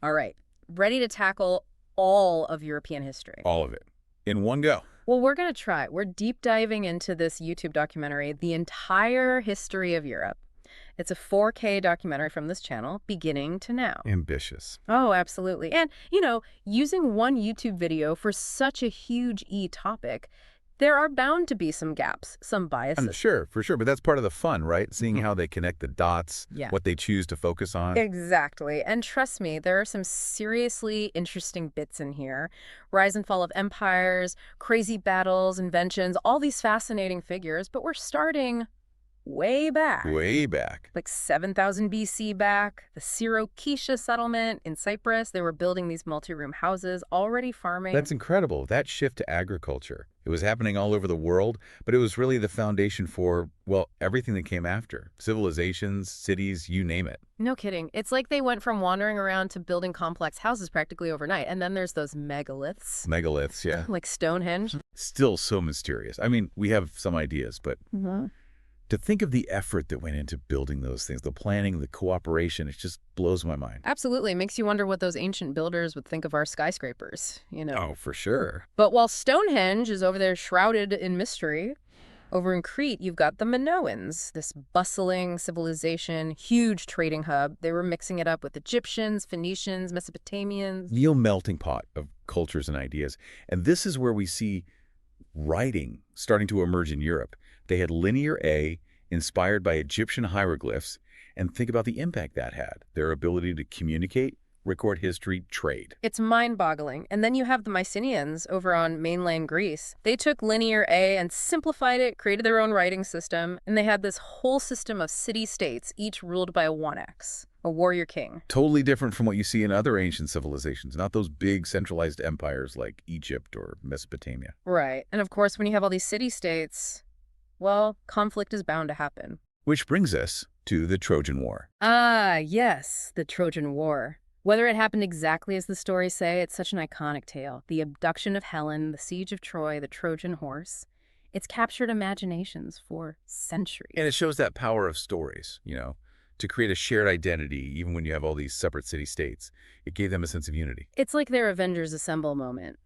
All right. Ready to tackle all of European history? All of it. In one go. Well, we're going to try. We're deep diving into this YouTube documentary, The Entire History of Europe. It's a 4K documentary from this channel, beginning to now. Ambitious. Oh, absolutely. And, using one YouTube video for such a huge topic, there are bound to be some gaps, some biases. Sure, for sure. But that's part of the fun, right? Seeing how they connect the dots, Yeah. what they choose to focus on. Exactly. And trust me, there are some seriously interesting bits in here. Rise and fall of empires, crazy battles, inventions, all these fascinating figures. But we're starting way back. Way back. Like 7,000 BC back, the Syro-Keisha settlement in Cyprus. They were building these multi-room houses, already farming. That's incredible. That shift to agriculture. It was happening all over the world, but it was really the foundation for, well, everything that came after. Civilizations, cities, you name it. No kidding. It's like they went from wandering around to building complex houses practically overnight. And then there's those megaliths. Megaliths, yeah. Like Stonehenge. Still so mysterious. I mean, we have some ideas, but to think of the effort that went into building those things, the planning, the cooperation, it just blows my mind. Absolutely. It makes you wonder what those ancient builders would think of our skyscrapers, Oh, for sure. But while Stonehenge is over there shrouded in mystery, over in Crete, you've got the Minoans, this bustling civilization, huge trading hub. They were mixing it up with Egyptians, Phoenicians, Mesopotamians. Real melting pot of cultures and ideas. And this is where we see writing starting to emerge in Europe. They had Linear A, inspired by Egyptian hieroglyphs, and think about the impact that had. Their ability to communicate, record history, trade. It's mind-boggling. And then you have the Mycenaeans over on mainland Greece. They took Linear A and simplified it, created their own writing system, and they had this whole system of city-states, each ruled by a 1x, a warrior king. Totally different from what you see in other ancient civilizations, not those big centralized empires like Egypt or Mesopotamia. Right. And of course, when you have all these city-states, well, conflict is bound to happen. Which brings us to the Trojan War. Ah, yes, the Trojan War. Whether it happened exactly as the stories say, it's such an iconic tale. The abduction of Helen, the siege of Troy, the Trojan horse. It's captured imaginations for centuries. And it shows that power of stories, to create a shared identity, even when you have all these separate city-states. It gave them a sense of unity. It's like their Avengers Assemble moment.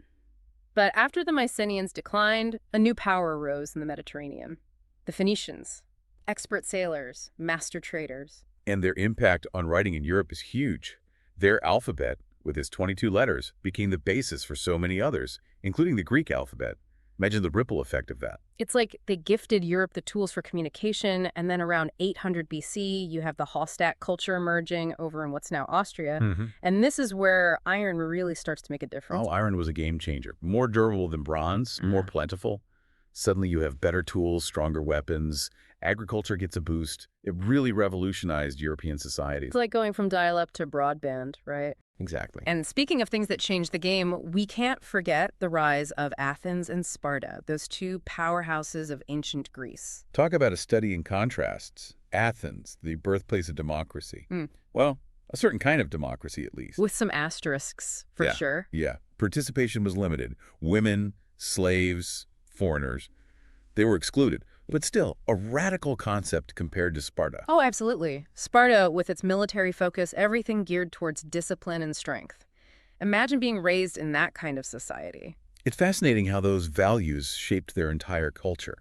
But after the Mycenaeans declined, a new power arose in the Mediterranean. The Phoenicians, expert sailors, master traders. And their impact on writing in Europe is huge. Their alphabet, with its 22 letters, became the basis for so many others, including the Greek alphabet. Imagine the ripple effect of that. It's like they gifted Europe the tools for communication, and then around 800 BC, you have the Hallstatt culture emerging over in what's now Austria. And this is where iron really starts to make a difference. Oh, iron was a game changer. More durable than bronze, more plentiful. Suddenly you have better tools, stronger weapons. Agriculture gets a boost. It really revolutionized European society. It's like going from dial-up to broadband, right? Exactly. And speaking of things that changed the game, we can't forget the rise of Athens and Sparta, those two powerhouses of ancient Greece. Talk about a study in contrasts. Athens, the birthplace of democracy. Well, a certain kind of democracy, at least. With some asterisks, for sure. Yeah. Participation was limited. Women, slaves, foreigners, they were excluded. But still, a radical concept compared to Sparta. Oh, absolutely. Sparta, with its military focus, everything geared towards discipline and strength. Imagine being raised in that kind of society. It's fascinating how those values shaped their entire culture.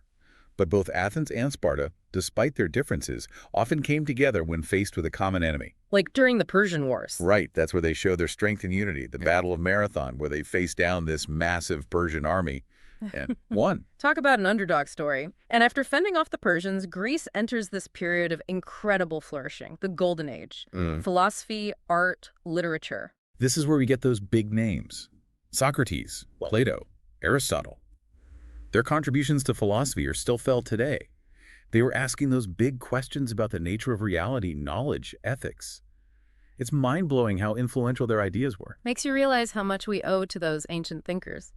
But both Athens and Sparta, despite their differences, often came together when faced with a common enemy. Like during the Persian Wars. Right, that's where they showed their strength and unity. The Battle of Marathon, where they faced down this massive Persian army and won. Talk about an underdog story. And after fending off the Persians, Greece enters this period of incredible flourishing, the Golden Age. Philosophy, art, literature. This is where we get those big names. Socrates, Plato, Aristotle. Their contributions to philosophy are still felt today. They were asking those big questions about the nature of reality, knowledge, ethics. It's mind-blowing how influential their ideas were. Makes you realize how much we owe to those ancient thinkers.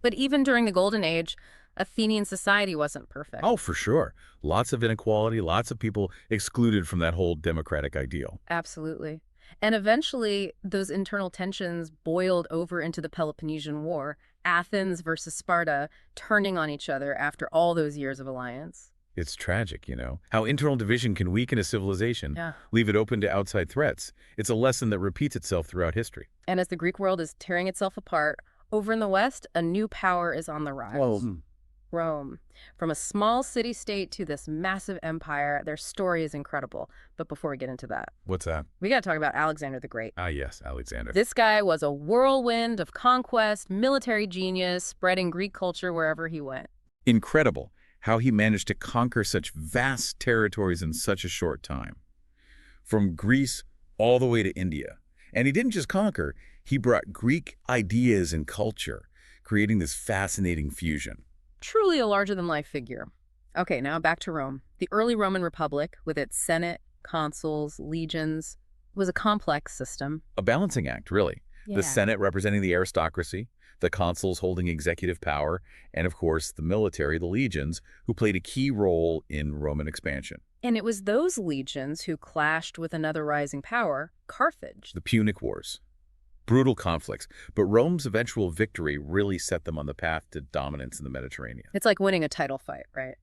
But even during the Golden Age, Athenian society wasn't perfect. Oh, for sure. Lots of inequality, lots of people excluded from that whole democratic ideal. Absolutely. And eventually, those internal tensions boiled over into the Peloponnesian War, Athens versus Sparta, turning on each other after all those years of alliance. It's tragic, how internal division can weaken a civilization, Yeah. leave it open to outside threats. It's a lesson that repeats itself throughout history. And as the Greek world is tearing itself apart, over in the West, a new power is on the Well, rise. Rome. From a small city-state to this massive empire, their story is incredible. But before we get into that, what's that? we got to talk about Alexander the Great. Ah, yes, Alexander. This guy was a whirlwind of conquest, military genius, spreading Greek culture wherever he went. Incredible how he managed to conquer such vast territories in such a short time. From Greece all the way to India. And he didn't just conquer, he brought Greek ideas and culture, creating this fascinating fusion. Truly a larger-than-life figure. Okay, now back to Rome. The early Roman Republic, with its Senate, consuls, legions, was a complex system. A balancing act, really. The Senate representing the aristocracy, the consuls holding executive power, and of course the military, the legions, who played a key role in Roman expansion. And it was those legions who clashed with another rising power, Carthage. The Punic Wars. Brutal conflicts, but Rome's eventual victory really set them on the path to dominance in the Mediterranean. It's like winning a title fight, right?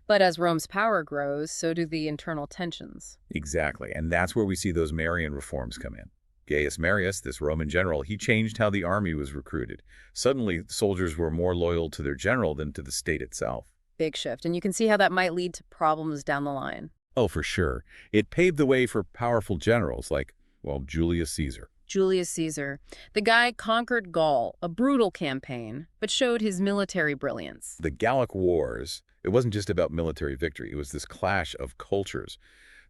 But as Rome's power grows, so do the internal tensions. Exactly, and that's where we see those Marian reforms come in. Gaius Marius, this Roman general, he changed how the army was recruited. Suddenly, soldiers were more loyal to their general than to the state itself. Big shift, and you can see how that might lead to problems down the line. Oh, for sure. It paved the way for powerful generals like, well, Julius Caesar. Julius Caesar. The guy conquered Gaul, a brutal campaign, but showed his military brilliance. The Gallic Wars, it wasn't just about military victory. It was this clash of cultures.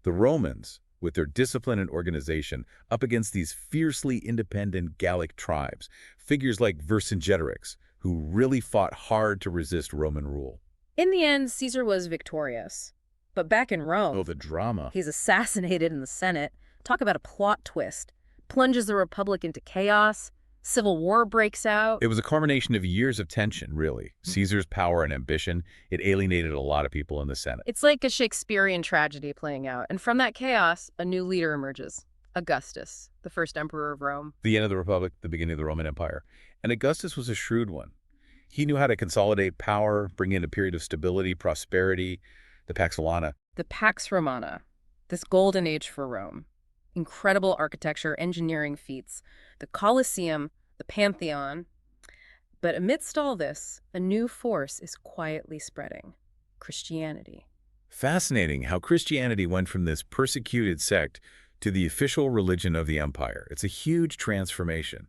The Romans, with their discipline and organization, up against these fiercely independent Gallic tribes, figures like Vercingetorix, who really fought hard to resist Roman rule. In the end, Caesar was victorious. But back in Rome, Oh, the drama. he's assassinated in the Senate. Talk about a plot twist. Plunges the Republic into chaos. Civil war breaks out. It was a culmination of years of tension, really. Caesar's power and ambition, it alienated a lot of people in the Senate. It's like a Shakespearean tragedy playing out. And from that chaos, a new leader emerges. Augustus, the first emperor of Rome. The end of the Republic, the beginning of the Roman Empire. And Augustus was a shrewd one. He knew how to consolidate power, bring in a period of stability, prosperity, the Pax Romana. The Pax Romana, this golden age for Rome. Incredible architecture, engineering feats, the Colosseum, the Pantheon. But amidst all this, a new force is quietly spreading. Christianity. Fascinating how Christianity went from this persecuted sect to the official religion of the empire. It's a huge transformation,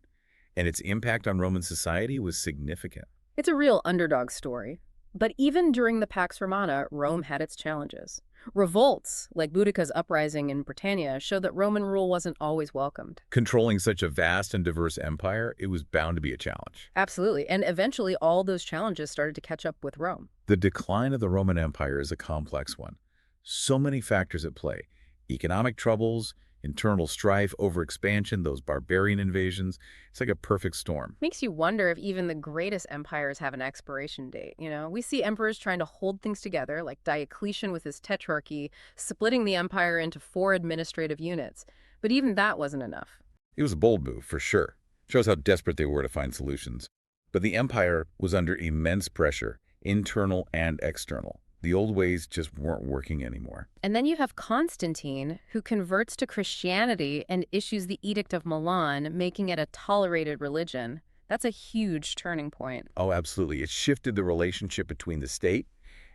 and its impact on Roman society was significant. It's a real underdog story. But even during the Pax Romana, Rome had its challenges. Revolts, like Boudicca's uprising in Britannia, showed that Roman rule wasn't always welcomed. Controlling such a vast and diverse empire, it was bound to be a challenge. Absolutely. And eventually, all those challenges started to catch up with Rome. The decline of the Roman Empire is a complex one. So many factors at play. Economic troubles, internal strife, overexpansion, those barbarian invasions. It's like a perfect storm. Makes you wonder if even the greatest empires have an expiration date, you know? We see emperors trying to hold things together, like Diocletian with his tetrarchy, splitting the empire into 4 administrative units. But even that wasn't enough. It was a bold move, for sure. Shows how desperate they were to find solutions. But the empire was under immense pressure, internal and external. The old ways just weren't working anymore. And then you have Constantine, who converts to Christianity and issues the Edict of Milan, making it a tolerated religion. That's a huge turning point. Oh, absolutely. It shifted the relationship between the state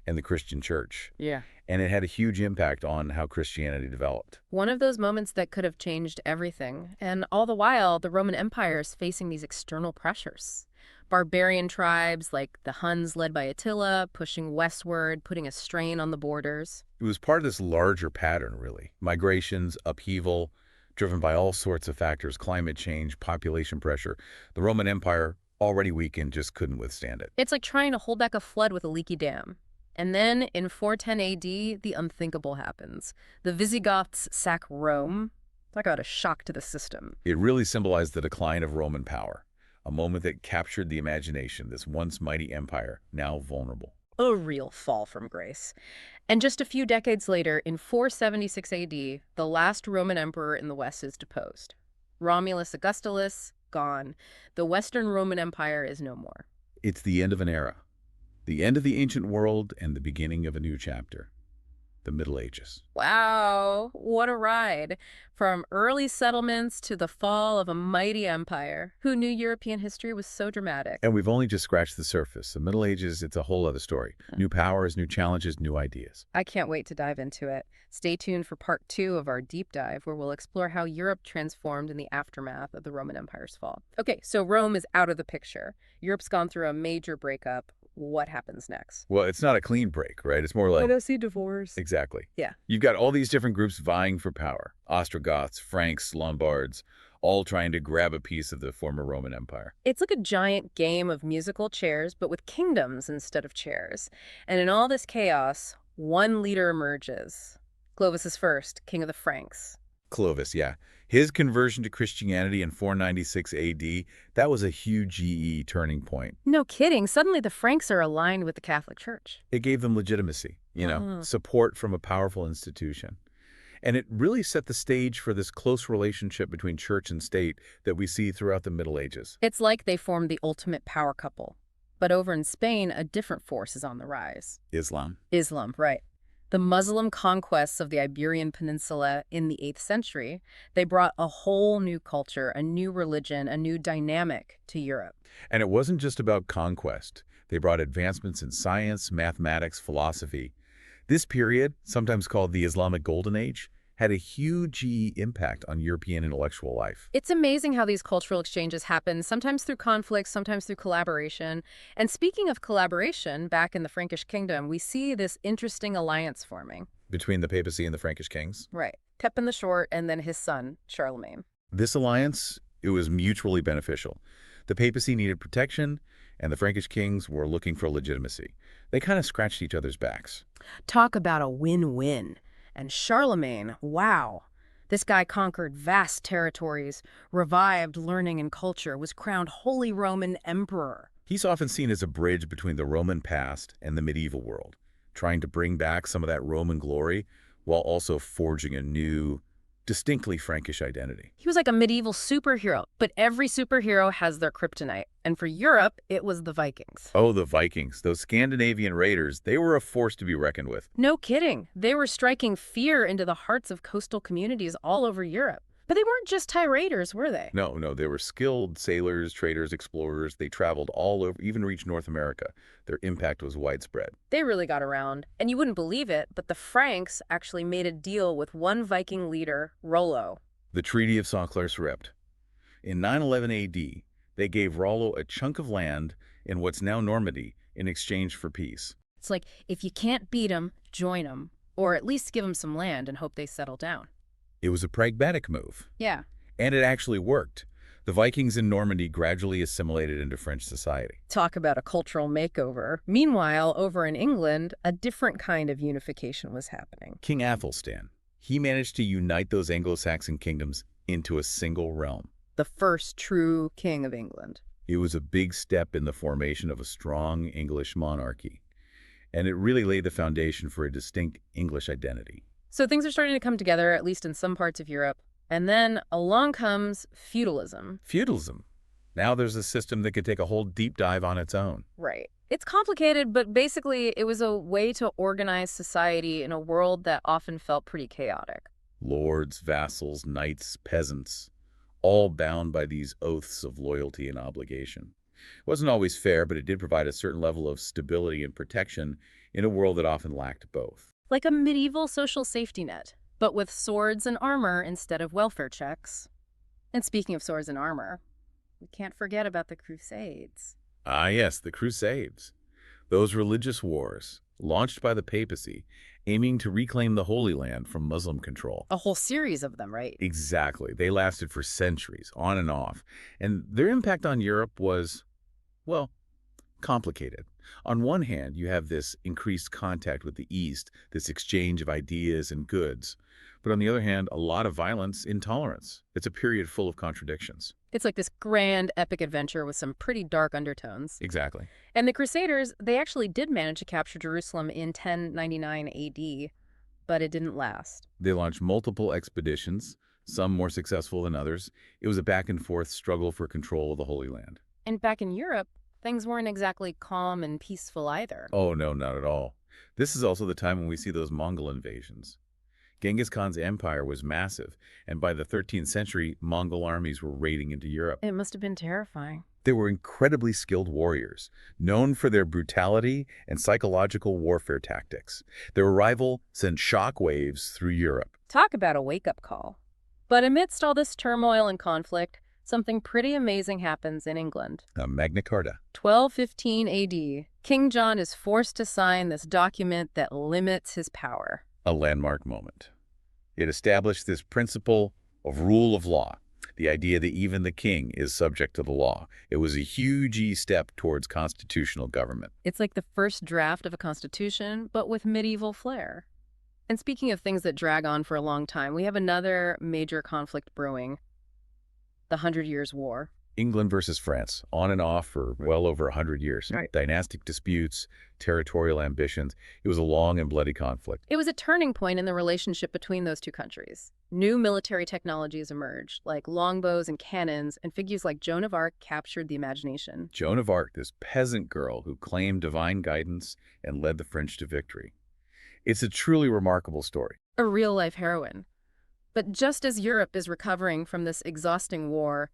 and the Christian church. Yeah. And it had a huge impact on how Christianity developed. One of those moments that could have changed everything. And all the while, the Roman Empire is facing these external pressures. Barbarian tribes like the Huns led by Attila, pushing westward, putting a strain on the borders. It was part of this larger pattern, really. Migrations, upheaval, driven by all sorts of factors, climate change, population pressure. The Roman Empire, already weakened, just couldn't withstand it. It's like trying to hold back a flood with a leaky dam. And then, in 410 AD, the unthinkable happens. The Visigoths sack Rome. Talk about a shock to the system. It really symbolized the decline of Roman power. A moment that captured the imagination, this once mighty empire, now vulnerable. A real fall from grace. And just a few decades later, in 476 AD, the last Roman emperor in the West is deposed. Romulus Augustulus, gone. The Western Roman Empire is no more. It's the end of an era. The end of the ancient world and the beginning of a new chapter, the Middle Ages. Wow, what a ride. From early settlements to the fall of a mighty empire. Who knew European history was so dramatic? And we've only just scratched the surface. The Middle Ages, it's a whole other story. New powers, new challenges, new ideas. I can't wait to dive into it. Stay tuned for part 2 of our deep dive, where we'll explore how Europe transformed in the aftermath of the Roman Empire's fall. Okay, so Rome is out of the picture. Europe's gone through a major breakup. What happens next? Well, it's not a clean break, right? It's more like... I see divorce. Exactly. Yeah. You've got all these different groups vying for power. Ostrogoths, Franks, Lombards, all trying to grab a piece of the former Roman Empire. It's like a giant game of musical chairs, but with kingdoms instead of chairs. And in all this chaos, one leader emerges. Clovis is first, king of the Franks. Clovis, yeah. His conversion to Christianity in 496 AD, that was a huge GE turning point. No kidding. Suddenly the Franks are aligned with the Catholic Church. It gave them legitimacy, support from a powerful institution. And it really set the stage for this close relationship between church and state that we see throughout the Middle Ages. It's like they formed the ultimate power couple. But over in Spain, a different force is on the rise. Islam. Islam, right. The Muslim conquests of the Iberian Peninsula in the 8th century, they brought a whole new culture, a new religion, a new dynamic to Europe. And it wasn't just about conquest. They brought advancements in science, mathematics, philosophy. This period, sometimes called the Islamic Golden Age, had a huge impact on European intellectual life. It's amazing how these cultural exchanges happen, sometimes through conflict, sometimes through collaboration. And speaking of collaboration, back in the Frankish kingdom, we see this interesting alliance forming. Between the papacy and the Frankish kings? Right. Pepin the Short and then his son, Charlemagne. This alliance, it was mutually beneficial. The papacy needed protection, and the Frankish kings were looking for legitimacy. They kind of scratched each other's backs. Talk about a win-win. And Charlemagne, wow. This guy conquered vast territories, revived learning and culture, was crowned Holy Roman Emperor. He's often seen as a bridge between the Roman past and the medieval world, trying to bring back some of that Roman glory while also forging a new, distinctly Frankish identity. He was like a medieval superhero, but every superhero has their kryptonite. And for Europe, it was the Vikings. Oh, the Vikings, those Scandinavian raiders, they were a force to be reckoned with. No kidding. They were striking fear into the hearts of coastal communities all over Europe. But they weren't just Thai raiders, were they? No, they were skilled sailors, traders, explorers. They traveled all over, even reached North America. Their impact was widespread. They really got around. And you wouldn't believe it, but the Franks actually made a deal with one Viking leader, Rollo. The Treaty of Saint-Clair-sur-Epte. In 911 AD, they gave Rollo a chunk of land in what's now Normandy in exchange for peace. It's like, if you can't beat them, join them. Or at least give them some land and hope they settle down. It was a pragmatic move. Yeah. And it actually worked. The Vikings in Normandy gradually assimilated into French society. Talk about a cultural makeover. Meanwhile, over in England, a different kind of unification was happening. King Athelstan, he managed to unite those Anglo-Saxon kingdoms into a single realm. The first true king of England. It was a big step in the formation of a strong English monarchy. And it really laid the foundation for a distinct English identity. So things are starting to come together, at least in some parts of Europe. And then along comes feudalism. Feudalism. Now there's a system that could take a whole deep dive on its own. Right. It's complicated, but basically it was a way to organize society in a world that often felt pretty chaotic. Lords, vassals, knights, peasants, all bound by these oaths of loyalty and obligation. It wasn't always fair, but it did provide a certain level of stability and protection in a world that often lacked both. Like a medieval social safety net, but with swords and armor instead of welfare checks. And speaking of swords and armor, we can't forget about the Crusades. Ah, yes, the Crusades. Those religious wars, launched by the papacy, aiming to reclaim the Holy Land from Muslim control. A whole series of them, right? Exactly. They lasted for centuries, on and off. And their impact on Europe was, well, complicated. On one hand, you have this increased contact with the East, this exchange of ideas and goods. But on the other hand, a lot of violence, intolerance. It's a period full of contradictions. It's like this grand epic adventure with some pretty dark undertones. Exactly. And the Crusaders, they actually did manage to capture Jerusalem in 1099 AD, but it didn't last. They launched multiple expeditions, some more successful than others. It was a back-and-forth struggle for control of the Holy Land. And back in Europe, Things weren't exactly calm and peaceful either. Oh, no, not at all. This is also the time when we see those Mongol invasions. Genghis Khan's empire was massive, and by the 13th century, Mongol armies were raiding into Europe. It must have been terrifying. They were incredibly skilled warriors, known for their brutality and psychological warfare tactics. Their arrival sent shockwaves through Europe. Talk about a wake-up call. But amidst all this turmoil and conflict, something pretty amazing happens in England. Magna Carta. 1215 AD, King John is forced to sign this document that limits his power. A landmark moment. It established this principle of rule of law, the idea that even the king is subject to the law. It was a huge step towards constitutional government. It's like the first draft of a constitution, but with medieval flair. And speaking of things that drag on for a long time, we have another major conflict brewing, the 100 Years' War. England versus France, on and off for well over 100 years. Right. Dynastic disputes, territorial ambitions. It was a long and bloody conflict. It was a turning point in the relationship between those two countries. New military technologies emerged, like longbows and cannons, and figures like Joan of Arc captured the imagination. Joan of Arc, this peasant girl who claimed divine guidance and led the French to victory. It's a truly remarkable story. A real-life heroine. But just as Europe is recovering from this exhausting war,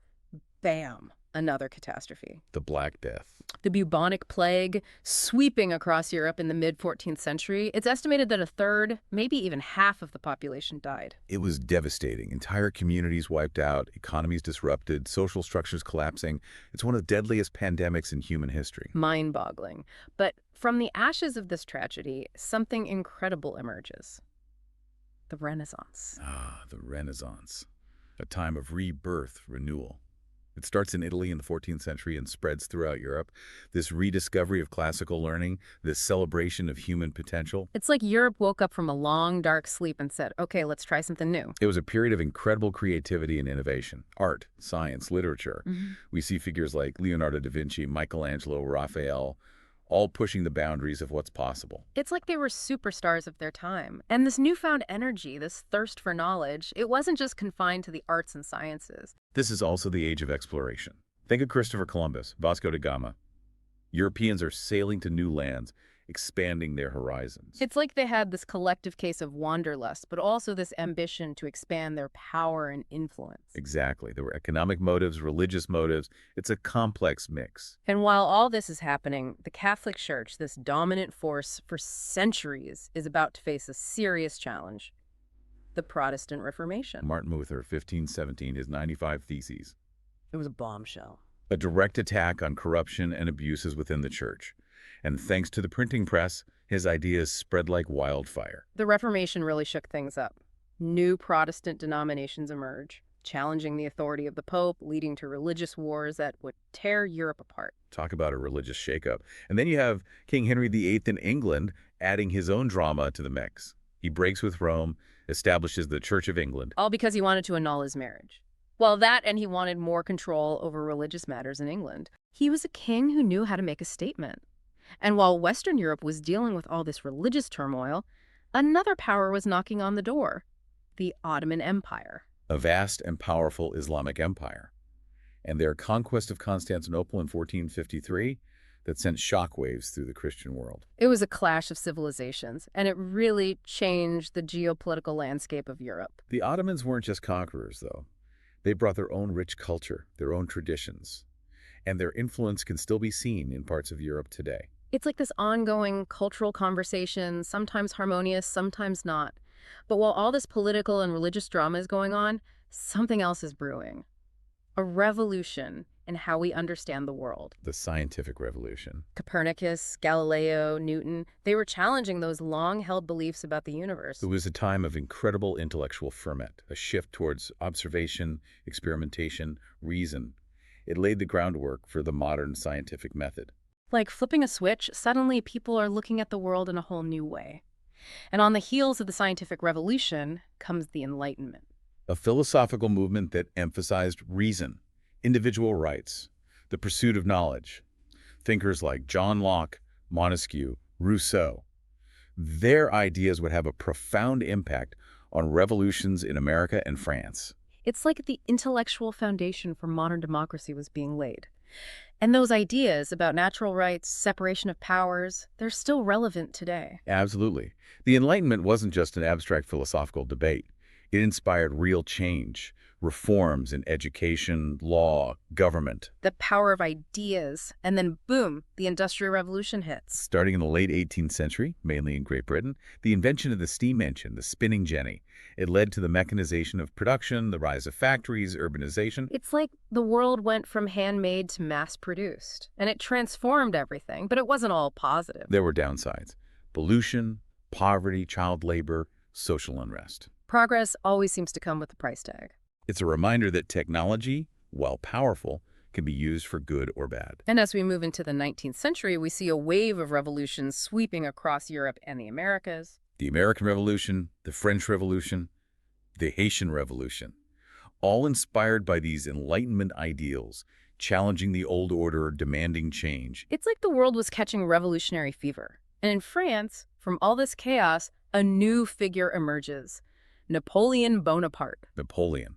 bam, another catastrophe. The Black Death. The bubonic plague sweeping across Europe in the mid-14th century. It's estimated that a third, maybe even half of the population died. It was devastating. Entire communities wiped out, economies disrupted, social structures collapsing. It's one of the deadliest pandemics in human history. Mind-boggling. But from the ashes of this tragedy, something incredible emerges. The Renaissance. Ah, the Renaissance. A time of rebirth, renewal. It starts in Italy in the 14th century and spreads throughout Europe. This rediscovery of classical learning, this celebration of human potential. It's like Europe woke up from a long, dark sleep and said, okay, let's try something new. It was a period of incredible creativity and innovation. Art, science, literature. Mm-hmm. We see figures like Leonardo da Vinci, Michelangelo, Raphael, all pushing the boundaries of what's possible. It's like they were superstars of their time. And this newfound energy, this thirst for knowledge, it wasn't just confined to the arts and sciences. This is also the age of exploration. Think of Christopher Columbus, Vasco da Gama. Europeans are sailing to new lands, expanding their horizons. It's like they had this collective case of wanderlust, but also this ambition to expand their power and influence. Exactly. There were economic motives, religious motives. It's a complex mix. And while all this is happening, the Catholic Church, this dominant force for centuries, is about to face a serious challenge: the Protestant Reformation. Martin Luther, 1517, his 95 Theses. It was a bombshell. A direct attack on corruption and abuses within the church. And thanks to the printing press, his ideas spread like wildfire. The Reformation really shook things up. New Protestant denominations emerge, challenging the authority of the Pope, leading to religious wars that would tear Europe apart. Talk about a religious shakeup. And then you have King Henry VIII in England adding his own drama to the mix. He breaks with Rome, establishes the Church of England. All because he wanted to annul his marriage. Well, that and he wanted more control over religious matters in England. He was a king who knew how to make a statement. And while Western Europe was dealing with all this religious turmoil, another power was knocking on the door: the Ottoman Empire. A vast and powerful Islamic empire. And their conquest of Constantinople in 1453 that sent shockwaves through the Christian world. It was a clash of civilizations, and it really changed the geopolitical landscape of Europe. The Ottomans weren't just conquerors, though. They brought their own rich culture, their own traditions, and their influence can still be seen in parts of Europe today. It's like this ongoing cultural conversation, sometimes harmonious, sometimes not. But while all this political and religious drama is going on, something else is brewing. A revolution in how we understand the world. The scientific revolution. Copernicus, Galileo, Newton, they were challenging those long-held beliefs about the universe. It was a time of incredible intellectual ferment, a shift towards observation, experimentation, reason. It laid the groundwork for the modern scientific method. Like flipping a switch, suddenly people are looking at the world in a whole new way. And on the heels of the scientific revolution comes the Enlightenment. A philosophical movement that emphasized reason, individual rights, the pursuit of knowledge. Thinkers like John Locke, Montesquieu, Rousseau. Their ideas would have a profound impact on revolutions in America and France. It's like the intellectual foundation for modern democracy was being laid. And those ideas about natural rights, separation of powers, they're still relevant today. Absolutely. The Enlightenment wasn't just an abstract philosophical debate. It inspired real change, reforms in education, law, government. The power of ideas, and then boom, the Industrial Revolution hits. Starting in the late 18th century, mainly in Great Britain, the invention of the steam engine, the spinning jenny, it led to the mechanization of production, the rise of factories, urbanization. It's like the world went from handmade to mass-produced, and it transformed everything, but it wasn't all positive. There were downsides: pollution, poverty, child labor, social unrest. Progress always seems to come with a price tag. It's a reminder that technology, while powerful, can be used for good or bad. And as we move into the 19th century, we see a wave of revolutions sweeping across Europe and the Americas. The American Revolution, the French Revolution, the Haitian Revolution, all inspired by these Enlightenment ideals, challenging the old order, demanding change. It's like the world was catching revolutionary fever. And in France, from all this chaos, a new figure emerges: Napoleon Bonaparte. Napoleon,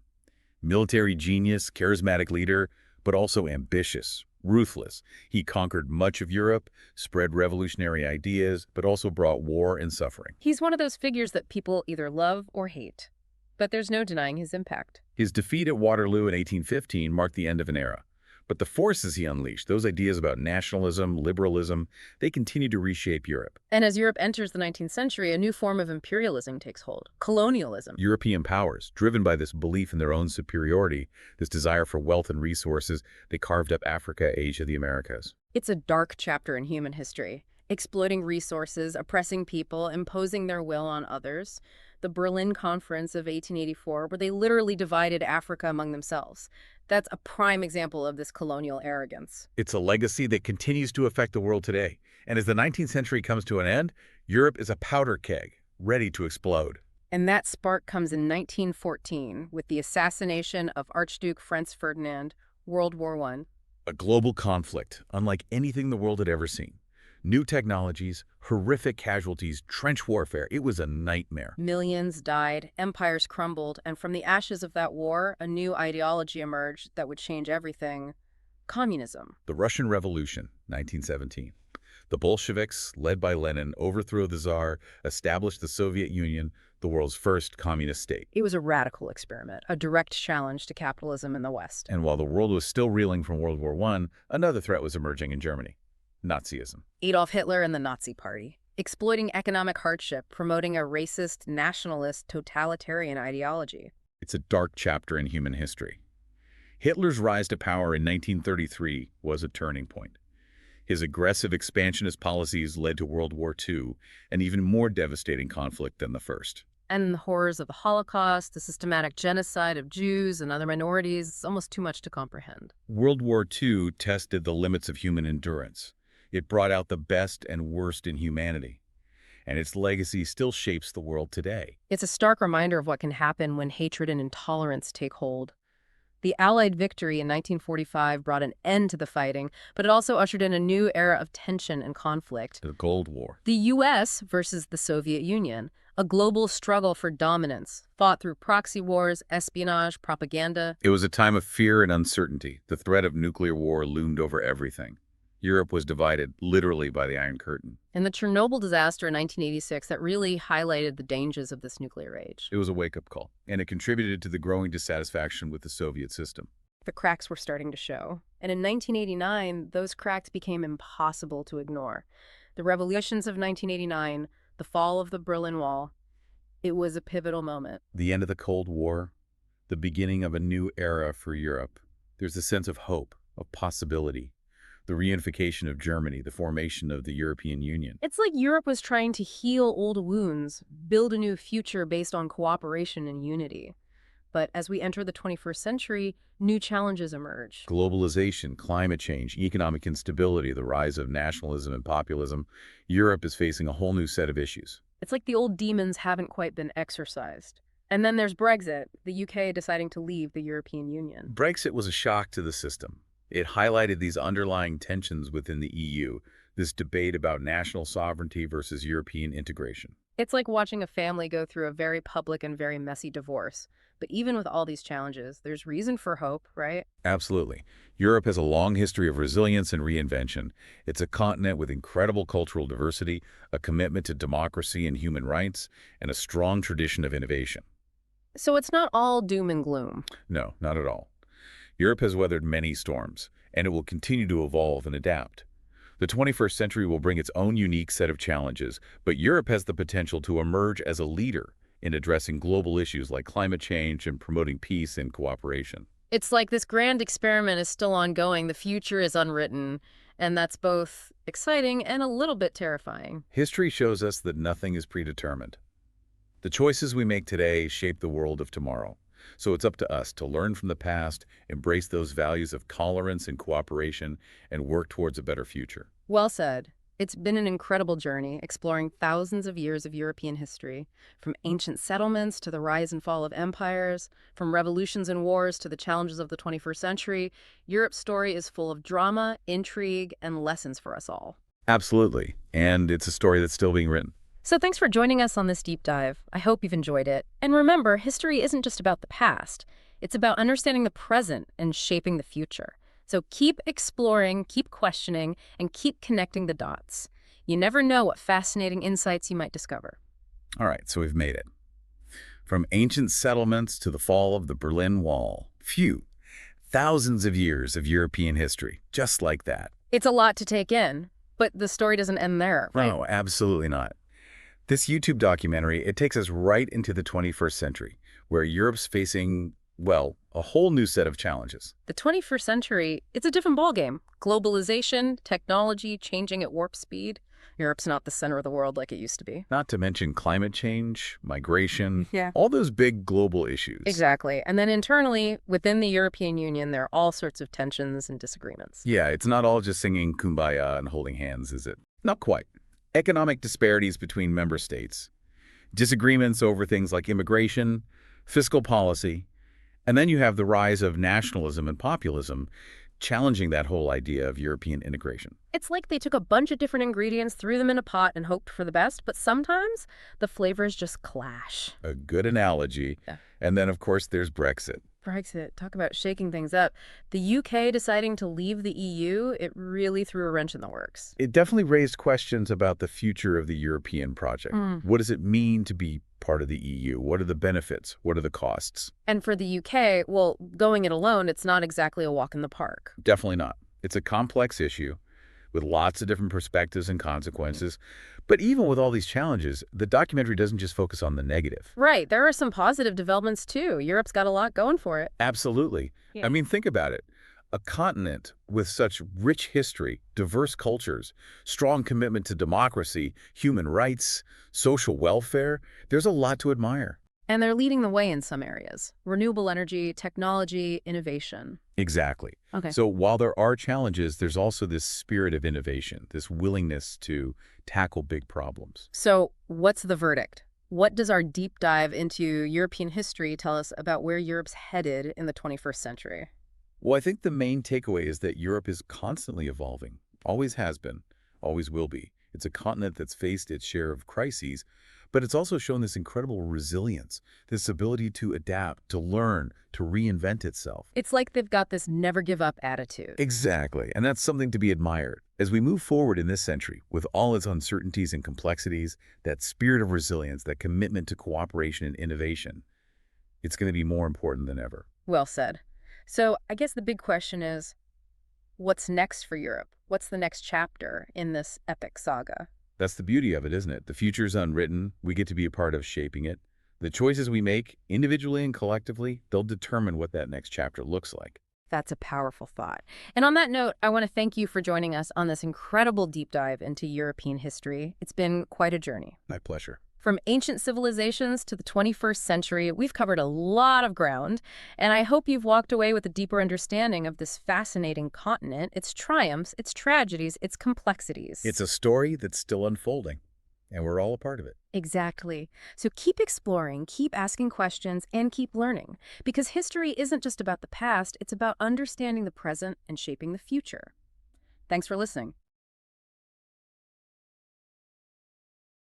military genius, charismatic leader, but also ambitious, ruthless. He conquered much of Europe, spread revolutionary ideas, but also brought war and suffering. He's one of those figures that people either love or hate, but there's no denying his impact. His defeat at Waterloo in 1815 marked the end of an era. But the forces he unleashed, those ideas about nationalism, liberalism, they continue to reshape Europe. And as Europe enters the 19th century, a new form of imperialism takes hold: colonialism. European powers, driven by this belief in their own superiority, this desire for wealth and resources, they carved up Africa, Asia, the Americas. It's a dark chapter in human history, exploiting resources, oppressing people, imposing their will on others. The Berlin Conference of 1884, where they literally divided Africa among themselves. That's a prime example of this colonial arrogance. It's a legacy that continues to affect the world today. And as the 19th century comes to an end, Europe is a powder keg, ready to explode. And that spark comes in 1914 with the assassination of Archduke Franz Ferdinand, World War I. A global conflict, unlike anything the world had ever seen. New technologies, horrific casualties, trench warfare. It was a nightmare. Millions died, empires crumbled, and from the ashes of that war, a new ideology emerged that would change everything: communism. The Russian Revolution, 1917. The Bolsheviks, led by Lenin, overthrew the Tsar, established the Soviet Union, the world's first communist state. It was a radical experiment, a direct challenge to capitalism in the West. And while the world was still reeling from World War I, another threat was emerging in Germany: Nazism. Adolf Hitler and the Nazi Party, exploiting economic hardship, promoting a racist, nationalist, totalitarian ideology. It's a dark chapter in human history. Hitler's rise to power in 1933 was a turning point. His aggressive expansionist policies led to World War II, an even more devastating conflict than the first. And the horrors of the Holocaust, the systematic genocide of Jews and other minorities, it's almost too much to comprehend. World War II tested the limits of human endurance. It brought out the best and worst in humanity. And its legacy still shapes the world today. It's a stark reminder of what can happen when hatred and intolerance take hold. The Allied victory in 1945 brought an end to the fighting, but it also ushered in a new era of tension and conflict. The Cold War. The U.S. versus the Soviet Union, a global struggle for dominance, fought through proxy wars, espionage, propaganda. It was a time of fear and uncertainty. The threat of nuclear war loomed over everything. Europe was divided, literally, by the Iron Curtain. And the Chernobyl disaster in 1986 that really highlighted the dangers of this nuclear age. It was a wake-up call, and it contributed to the growing dissatisfaction with the Soviet system. The cracks were starting to show. And in 1989, those cracks became impossible to ignore. The revolutions of 1989, the fall of the Berlin Wall, it was a pivotal moment. The end of the Cold War, the beginning of a new era for Europe. There's a sense of hope, of possibility. The reunification of Germany, the formation of the European Union. It's like Europe was trying to heal old wounds, build a new future based on cooperation and unity. But as we enter the 21st century, new challenges emerge. Globalization, climate change, economic instability, the rise of nationalism and populism. Europe is facing a whole new set of issues. It's like the old demons haven't quite been exorcised. And then there's Brexit, the UK deciding to leave the European Union. Brexit was a shock to the system. It highlighted these underlying tensions within the EU, this debate about national sovereignty versus European integration. It's like watching a family go through a very public and very messy divorce. But even with all these challenges, there's reason for hope, right? Absolutely. Europe has a long history of resilience and reinvention. It's a continent with incredible cultural diversity, a commitment to democracy and human rights, and a strong tradition of innovation. So it's not all doom and gloom. No, not at all. Europe has weathered many storms, and it will continue to evolve and adapt. The 21st century will bring its own unique set of challenges, but Europe has the potential to emerge as a leader in addressing global issues like climate change and promoting peace and cooperation. It's like this grand experiment is still ongoing. The future is unwritten, and that's both exciting and a little bit terrifying. History shows us that nothing is predetermined. The choices we make today shape the world of tomorrow. So it's up to us to learn from the past, embrace those values of tolerance and cooperation, and work towards a better future. Well said. It's been an incredible journey exploring thousands of years of European history, from ancient settlements to the rise and fall of empires, from revolutions and wars to the challenges of the 21st century. Europe's story is full of drama, intrigue, and lessons for us all. Absolutely. And it's a story that's still being written. So thanks for joining us on this deep dive. I hope you've enjoyed it. And remember, history isn't just about the past. It's about understanding the present and shaping the future. So keep exploring, keep questioning, and keep connecting the dots. You never know what fascinating insights you might discover. All right, so we've made it. From ancient settlements to the fall of the Berlin Wall. Phew, thousands of years of European history, just like that. It's a lot to take in, but the story doesn't end there, right? No, absolutely not. This YouTube documentary, it takes us right into the 21st century, where Europe's facing, well, a whole new set of challenges. The 21st century, it's a different ballgame. Globalization, technology changing at warp speed. Europe's not the center of the world like it used to be. Not to mention climate change, migration, Yeah. all those big global issues. Exactly. And then internally, within the European Union, there are all sorts of tensions and disagreements. Yeah, it's not all just singing Kumbaya and holding hands, is it? Not quite. Economic disparities between member states, disagreements over things like immigration, fiscal policy, and then you have the rise of nationalism and populism, challenging that whole idea of European integration. It's like they took a bunch of different ingredients, threw them in a pot, and hoped for the best, but sometimes the flavors just clash. A good analogy. Yeah. And then, of course, there's Brexit. Brexit, talk about shaking things up. The UK deciding to leave the EU, it really threw a wrench in the works. It definitely raised questions about the future of the European project. What does it mean to be part of the EU? What are the benefits? What are the costs? And for the UK, well, going it alone, it's not exactly a walk in the park. Definitely not. It's a complex issue with lots of different perspectives and consequences. But even with all these challenges, the documentary doesn't just focus on the negative. Right, there are some positive developments too. Europe's got a lot going for it. Absolutely. Yeah. I mean, think about it. A continent with such rich history, diverse cultures, strong commitment to democracy, human rights, social welfare, there's a lot to admire. And they're leading the way in some areas. Renewable energy, technology, innovation. Exactly. Okay. So while there are challenges, there's also this spirit of innovation, this willingness to tackle big problems. So what's the verdict? What does our deep dive into European history tell us about where Europe's headed in the 21st century? Well, I think the main takeaway is that Europe is constantly evolving, always has been, always will be. It's a continent that's faced its share of crises, but it's also shown this incredible resilience, this ability to adapt, to learn, to reinvent itself. It's like they've got this never give up attitude. Exactly, and that's something to be admired. As we move forward in this century, with all its uncertainties and complexities, that spirit of resilience, that commitment to cooperation and innovation, it's going to be more important than ever. Well said. So I guess the big question is, what's next for Europe? What's the next chapter in this epic saga? That's the beauty of it, isn't it? The future's unwritten. We get to be a part of shaping it. The choices we make, individually and collectively, they'll determine what that next chapter looks like. That's a powerful thought. And on that note, I want to thank you for joining us on this incredible deep dive into European history. It's been quite a journey. My pleasure. From ancient civilizations to the 21st century, we've covered a lot of ground, and I hope you've walked away with a deeper understanding of this fascinating continent, its triumphs, its tragedies, its complexities. It's a story that's still unfolding, and we're all a part of it. Exactly. So keep exploring, keep asking questions, and keep learning, because history isn't just about the past, it's about understanding the present and shaping the future. Thanks for listening.